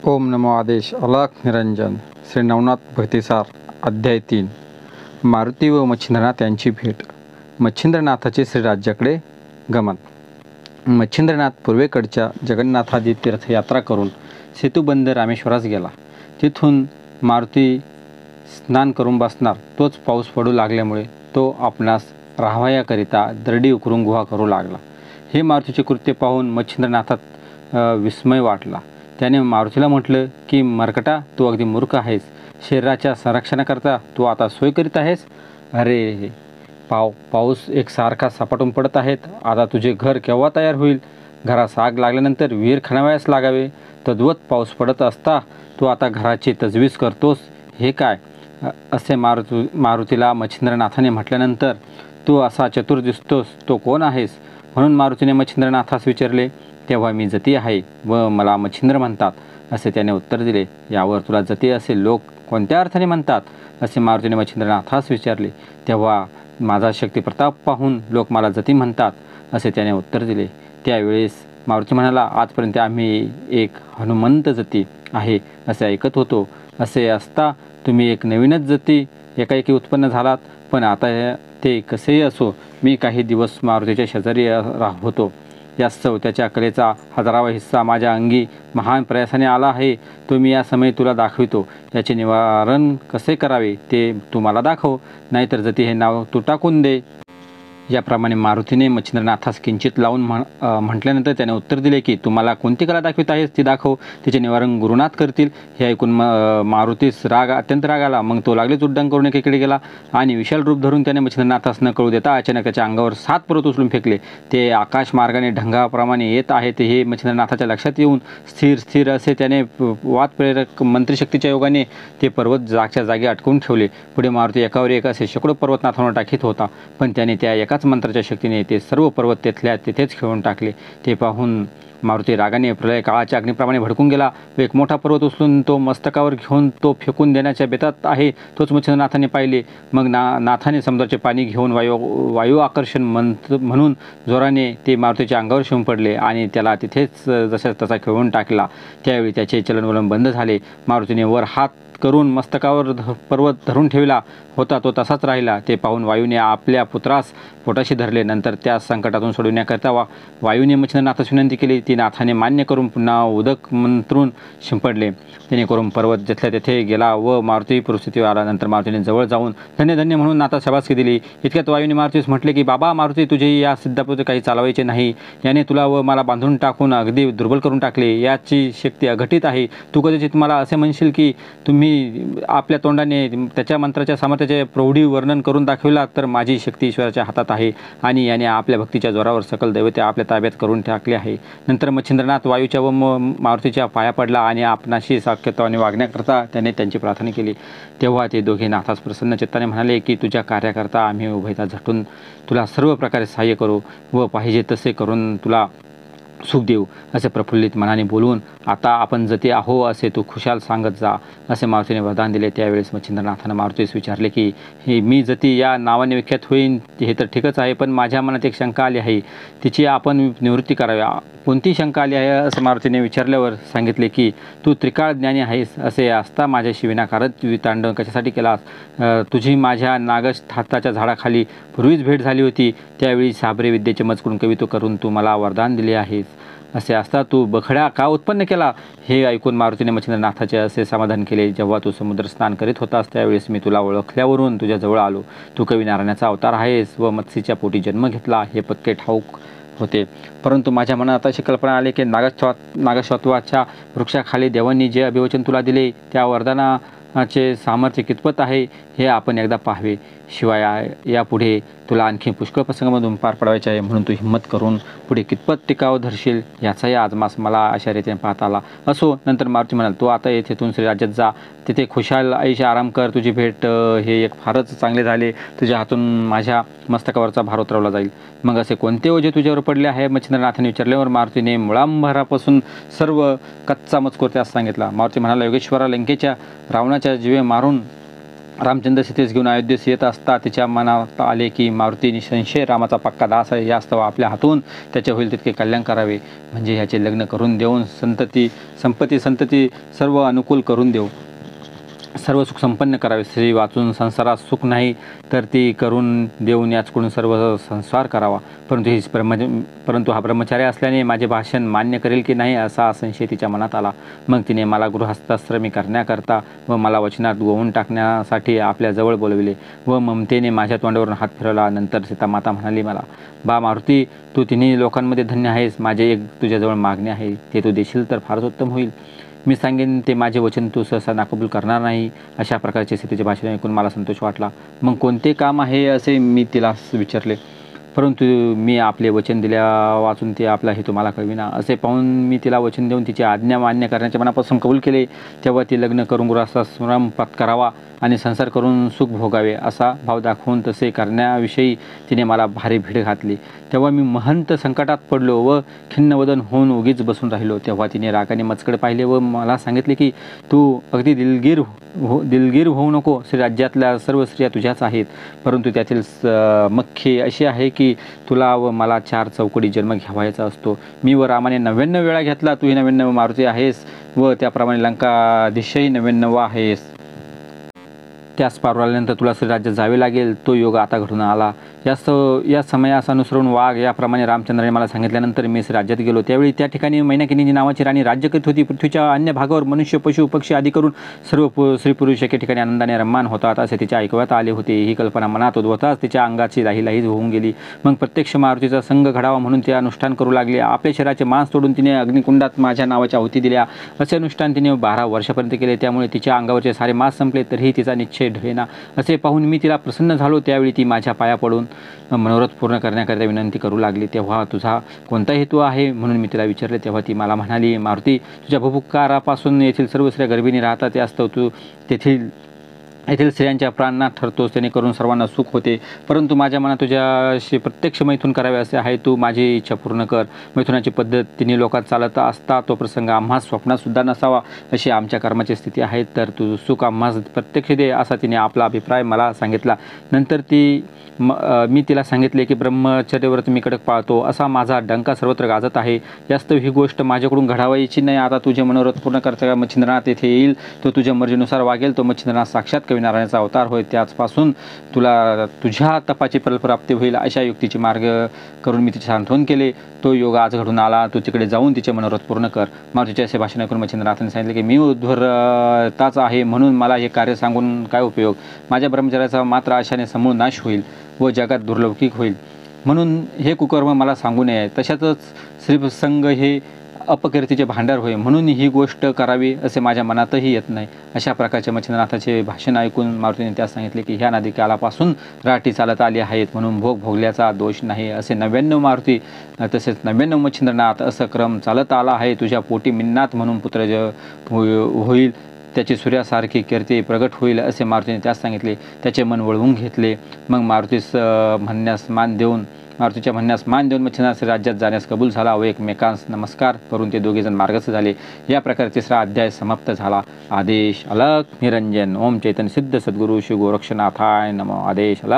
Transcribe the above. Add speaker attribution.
Speaker 1: ओम नमो आदेश अलख निरंजन श्री नवनाथ भक्तिसार अध्याय 3 मारुती व मच्छिंद्रनाथ यांची भेट. मच्छिंद्रनाथाचे श्रीराज्याकडे गमन. मच्छिंद्रनाथ पूर्वेकडच्या जगन्नाथादी तीर्थयात्रा करून सेतुबंद रामेश्वरास गेला. तिथून मारुती स्नान करून बसणार तोच पाऊस पडू लागल्यामुळे तो आपणास राहावयाकरिता दरडी उकरून गुहा करू लागला. हे मारुतीचे कृत्य पाहून मच्छिंद्रनाथात विस्मय वाटला. त्याने मारुतीला म्हटलं की मरकटा, तू अगदी मूर्ख आहेस. शरीराच्या संरक्षणाकरता तू आता सोय करीत आहेस. अरे पाऊस एकसारखा सपाटून पडत आहेत. आता तुझे घर केव्हा तयार होईल? घरास आग लागल्यानंतर विहीर खणावयास लागावे. तद्वत पाऊस पडत असता तू आता घराची तजवीज करतोस, हे काय? असे मारुतीला मच्छिंद्रनाथाने म्हटल्यानंतर तू असा चतुर दिसतोस, तो कोण आहेस? म्हणून मारुतीने मच्छिंद्रनाथास विचारले. तेव्हा मी जती आहे व मला मच्छिंद्र म्हणतात, असे त्याने उत्तर दिले. यावर तुला जती असे लोक कोणत्या अर्थाने म्हणतात, असे मारुतीने मच्छिंद्रनाथास विचारले. तेव्हा माझा शक्ती प्रताप पाहून लोक मला जती म्हणतात, असे त्याने उत्तर दिले. त्यावेळेस मारुती म्हणाला, आजपर्यंत आम्ही एक हनुमंत जती आहे असे ऐकत होतो. असे असता तुम्ही एक नवीनच जती एकाएकी उत्पन्न झालात. पण आता ते कसेही असो, मी काही दिवस मारुतीच्या शेजारी होतो. यास्तव त्याच्या कलेचा हजारावा हिस्सा माझ्या अंगी महान प्रयासाने आला आहे. तो मी या समय तुला दाखवितो. याचे निवारण कसे करावे ते तू मला दाखव, नाहीतर जती हे नाव तू टाकून दे. याप्रमाणे मारुतीने मच्छिंद्रनाथास किंचित लावून म्हटल्यानंतर त्याने उत्तर दिले की तुम्हाला कोणती कला दाखवित आहेस ती दाखव, तिचे निवारण गुरुनाथ करतील. हे ऐकून मारुतीस अत्यंत राग आला. मग तो लागलेच उड्डाण करून एकीकडे गेला आणि विशाल रूप धरून त्याने मच्छिंद्रनाथास न कळू देता अचानक त्याच्या अंगावर 7 पर्वत उचलून फेकले. ते आकाश मार्गाने ढंगाप्रमाणे येत आहेत. हे मच्छिंद्रनाथाच्या लक्षात येऊन स्थिर असे त्याने वाद प्रेरक मंत्रिशक्तीच्या योगाने ते पर्वत जागच्या जागी अटकवून ठेवले. पुढे मारुती एकावर एक असे शेकडो पर्वतनाथांवर टाकीत होता, पण त्याने त्या एकाच मंत्राच्या शक्तीने ते सर्व पर्वत तेथेच खेळून टाकले. ते पाहून मारुती रागाने प्रलय काळाच्या अग्निप्रमाणे भडकून गेला व एक मोठा पर्वत उचलून तो मस्तकावर घेऊन तो फेकून देण्याच्या बेतात आहे तोच मच्छिंद्रनाथाने पाहिले. मग नाथाने समुद्राचे पाणी घेऊन वायू आकर्षण म्हणून जोराने ते मारुतीच्या अंगावर शिवून पडले आणि त्याला तिथेच जसा तसा खेळून टाकला. त्यावेळी त्याचे चलनवलन बंद झाले. मारुतीने वर हात करून मस्तकावर पर्वत धरून ठेवला होता तो तसाच राहिला. ते पाहून वायूने आपल्या पुत्रास पोटाशी धरले. नंतर त्या संकटातून सोडविण्याकरता वायूने मच्छिंद्रनाथास विनंती केली. ती नाथाने मान्य करून पुन्हा उदक मंत्रून शिंपडले. जेणेकरून पर्वत जिथल्या तेथे गेला व मारुती परिस्थितीवर आला. नंतर मारुतीने जवळ जाऊन धन्य धन्य म्हणून नाथास शाबासकी दिली. इतक्यात वायूने मारुतीस म्हटले की बाबा मारुती, तुझे या सिद्धापूर्ती काही चालवायचे नाही. याने तुला व मला बांधून टाकून अगदी दुर्बल करून टाकले. याची शक्ती अघटित आहे. तू कदाचित मला असे म्हणशील की तुम्ही आपल्या तोंडाने त्याच्या मंत्राच्या सामर्थ्याचे प्रौढी वर्णन करून दाखविला, तर माझी शक्ती ईश्वराच्या हातात आहे आणि याने आपल्या भक्तीच्या जोरावर सकल दैवते आपल्या ताब्यात करून टाकले आहे. नंतर मच्छिंद्रनाथ वायूच्या व मारुतीच्या पाया पडला आणि आपणाशी साख्यत्वाने वागण्याकरता त्याने त्यांची प्रार्थना केली. तेव्हा ते दोघे नाथास प्रसन्न चित्ताने म्हणाले की तुझ्या कार्याकरता आम्ही उभयता झटून तुला सर्व प्रकारे सहाय्य करू व पाहिजे तसे करून तुला सुख देऊ, असे प्रफुल्लित मनाने बोलून आता आपण जती आहो असे तू खुशाल सांगत जा, असे मारुतीने वरदान दिले. त्यावेळेस मच्छिंद्रनाथाने मारुतीस विचारले की हे मी जती या नावाने विख्यात होईन हे तर ठीकच आहे, पण माझ्या मनात एक शंका आली आहे, तिची आपण निवृत्ती करावी. कोणती शंका आली आहे असे मारुतीने विचारल्यावर सांगितले की तू त्रिकाळ ज्ञानी आहेस. असे असता माझ्याशी विनाकारच वितांडव कशासाठी केलास? तुझी माझ्या नागस्थाताच्या झाडाखाली पूर्वीच भेट झाली होती. त्यावेळी साबरे विद्येचे मजकून कवित्व करून तू मला वरदान दिले आहेस. असे असता तू बखडा का उत्पन्न केला? हे ऐकून मारुतीने मच्छिंद्रनाथाचे असे समाधान केले. जेव्हा तू समुद्र स्नान करीत होतास त्यावेळेस मी तुला ओळखल्यावरून तुझ्या जवळ आलो. तू कवी नारायणाचा अवतार आहेस व मत्स्यच्या पोटी जन्म घेतला हे पक्के ठाऊक होते. परंतु माझ्या मनात अशी कल्पना आली की नागश्वत्वाच्या वृक्षाखाली देवांनी जे अभिवचन तुला दिले त्या वरदानाचे सामर्थ्य कितपत आहे हे आपण एकदा पाहावे. शिवाय यापुढे तुला आणखी पुष्कळ प्रसंगामधून पार पडवायचे आहे, म्हणून तू हिंमत करून पुढे कितपत टिकाव धरशील याचाही आजमास मला अशा रीतीने पाहता आला. असो, नंतर मारुती म्हणाल तू आता येथेतून श्रीराज्यात जा, तिथे खुशाल आईशी आराम कर. तुझी भेट हे एक फारच चांगले झाले. तुझ्या हातून माझ्या मस्तकावरचा भार उतरवला जाईल. मग असे कोणते ओझे तुझ्यावर पडले आहे? मच्छिंद्रनाथाने विचारल्यावर मारुतीने मुळांभरापासून सर्व कच्चा मजकूर त्यास सांगितला. मारुती म्हणाला, योगेश्वरा, लंकेच्या रावणाच्या जीवे मारून रामचंद्र सीतेस घेऊन अयोध्येस येत असता तिच्या मनात आले की मारुती निसंशय रामाचा पक्का दास आहे, यास्तव आपल्या हातून त्याचे होईल तितके कल्याण करावे, म्हणजे ह्याचे लग्न करून देऊन संपत्ती संतती सर्व अनुकूल करून देऊ, सर्व सुख संपन्न करावे. स्त्री वाचून संसारात सुख नाही तर ती करून देऊन याचकडून सर्व संसार करावा. परंतु हा ब्रह्मचारी असल्याने माझे भाषण मान्य करेल की नाही असा संशय तिच्या मनात आला. मग तिने मला गृहस्थाश्रमी करण्याकरता व मला वचनात गोवून टाकण्यासाठी आपल्याजवळ बोलविले व ममतेने माझ्या तोंडावरून हात फिरवला. नंतर सीतामाता म्हणाली मला, बा मारुती, तू तिन्ही लोकांमध्ये धन्य आहेस. माझे एक तुझ्याजवळ मागणे आहे, ते तू देशील तर फारच उत्तम होईल. मी सांगेन ते माझे वचन तू सहसा नाकबूल करणार नाही. अशा प्रकारचे सीतेचे भाषण ऐकून मला संतोष वाटला. मग कोणते काम आहे असे मी तिला विचारले. परंतु मी आपले वचन दिल्या वाचून ते आपला हेतू मला कळविना. असे पाहून मी तिला वचन देऊन तिची आज्ञा मान्य करण्याच्या मनापासून कबूल केले. तेव्हा ती लग्न करून गृहस्थाश्रम पत्करावा आणि संसार करून सुख भोगावे असा भाव दाखवून तसे करण्याविषयी तिने मला भारी भीड घातली. तेव्हा मी महंत संकटात पडलो व खिन्नवदन होऊन उगीच बसून राहिलो. तेव्हा तिने रागाने मचकडे पाहिले व मला सांगितले की तू अगदी दिलगीर होऊ नको. राज्यातल्या सर्व स्त्रिया तुझ्याच आहेत, परंतु त्यातील मख्य अशी आहे की तुला व मला 4 चौकडी जन्म घ्यावायचा असतो. मी व रामाने 99 वेळा घेतला, तूही 99 मारुती आहेस व त्याप्रमाणे लंकाधीशही 99 आहेस. त्यास पार आल्यानंतर तुला श्रीराज्यात जावे लागेल. तो योग आता घडून आला. या समयास अनुसरून वाघ याप्रमाणे रामचंद्राने मला सांगितल्यानंतर मी राज्यात गेलो. त्यावेळी त्या ठिकाणी मैनाकिनी नावाची राणी राज्य करीत होती. पृथ्वीच्या अन्य भागावर मनुष्य, पशु, पक्षी आदी करून सर्व स्त्री पुरुष एके ठिकाणी आनंदाने रम्मान होतात असे तिच्या ऐकवात आले होते. ही कल्पना मनात उद्भवताच तिच्या अंगाची लाही होऊन गेली. मग प्रत्यक्ष मारुतीचा संग घडावा म्हणून ते अनुष्ठान करू लागले. आपल्या शरीराचे मांस तोडून तिने अग्निकुंडात माझ्या नावाच्या आहुती दिल्या. असे अनुष्ठान तिने 12 वर्षापर्यंत केले. त्यामुळे तिच्या अंगावरचे सारे मांस संपले, तरीही तिचा निश्चय ढळेना. असे पाहून मी तिला प्रसन्न झालो. त्यावेळी ती माझ्या पाया पडून मनोरथ पूर्ण करण्याकरिता विनंती करू लागली. तेव्हा तुझा कोणता हेतू आहे म्हणून मी तिला विचारले. तेव्हा ती मला म्हणाली, मारुती, तुझ्या भूपुकारापासून येथील सर्व स्त्रिया गर्भिणी राहतात. यास्तव तू येथील स्त्रियांच्या प्राणनाथ ठरतोस, जेणेकरून सर्वांना सुख होते. परंतु माझ्या मनात तुझ्याशी प्रत्यक्ष मैथून करावे असे आहे. तू माझी इच्छा पूर्ण कर. मैथुनाची पद्धत तिन्ही लोकात चालत असता तो प्रसंग आम्हास स्वप्नात सुद्धा नसावा, अशी आमच्या कर्माची स्थिती आहे. तर तू सुख आम्हास प्रत्यक्ष दे, असा तिने आपला अभिप्राय मला सांगितला. नंतर मी तिला सांगितले की ब्रह्मचर्यव्रत मी कडक पाळतो, असा माझा डंका सर्वत्र गाजत आहे. जास्त ही गोष्ट माझ्याकडून घडावायची नाही. आता तुझे मनोरथ पूर्ण करता मच्छिंद्रनाथ येथे येईल. तो तुझ्या मर्जीनुसार वागेल. तो मच्छिंद्रनाथ साक्षात कविनारायणाचा अवतार होय. त्याचपासून तुला तुझ्या तपाची फलप्राप्ती होईल, अशा युक्तीची मार्ग करून मी तिचे सांत्वन केले. तो योग आज घडून आला. तू तिकडे जाऊन तिचे मनोरथ पूर्ण कर. मारुतीचे असे भाषण ऐकून मच्छिंद्रनाथाने सांगितले की मी उद्धरताच आहे, म्हणून मला हे कार्य सांगून काय उपयोग. माझ्या ब्रह्मचर्याचा मात्र आशाने समूळ नाश होईल व जगात दुर्लौकिक होईल. म्हणून हे कुकर्म मला सांगू नये. तशातच श्रीसंग हे अपकीर्तीचे भांडार होय, म्हणून ही गोष्ट करावी असे माझ्या मनातही येत नाही. अशा प्रकारचे मच्छिंद्रनाथाचे भाषण ऐकून मारुतीने त्यास सांगितले की ह्या नदीकालापासून राठी चालत आली आहेत, म्हणून भोगल्याचा दोष नाही. असे 99 मारुती तसेच 99 मच्छिंद्रनाथ असं क्रम चालत आला आहे. तुझ्या पोटी मिन्नात म्हणून पुत्र होईल, त्याची सूर्यासारखी कीर्ती प्रगट होईल, असे मारुतीने त्यास सांगितले. त्याचे मन वळवून घेतले. मग मारुतीच्या म्हणण्यास मान देऊन मच्छिंद्रनाथ राज्यात जाण्यास कबूल झाला व एकमेकांस नमस्कार करून ते दोघेजण मार्गस्थ झाले. या प्रकारे 3रा अध्याय समाप्त झाला. आदेश अलख निरंजन. ओम चैतन्य सिद्ध सद्गुरु श्री गोरक्षनाथाय नमो. आदेश अलख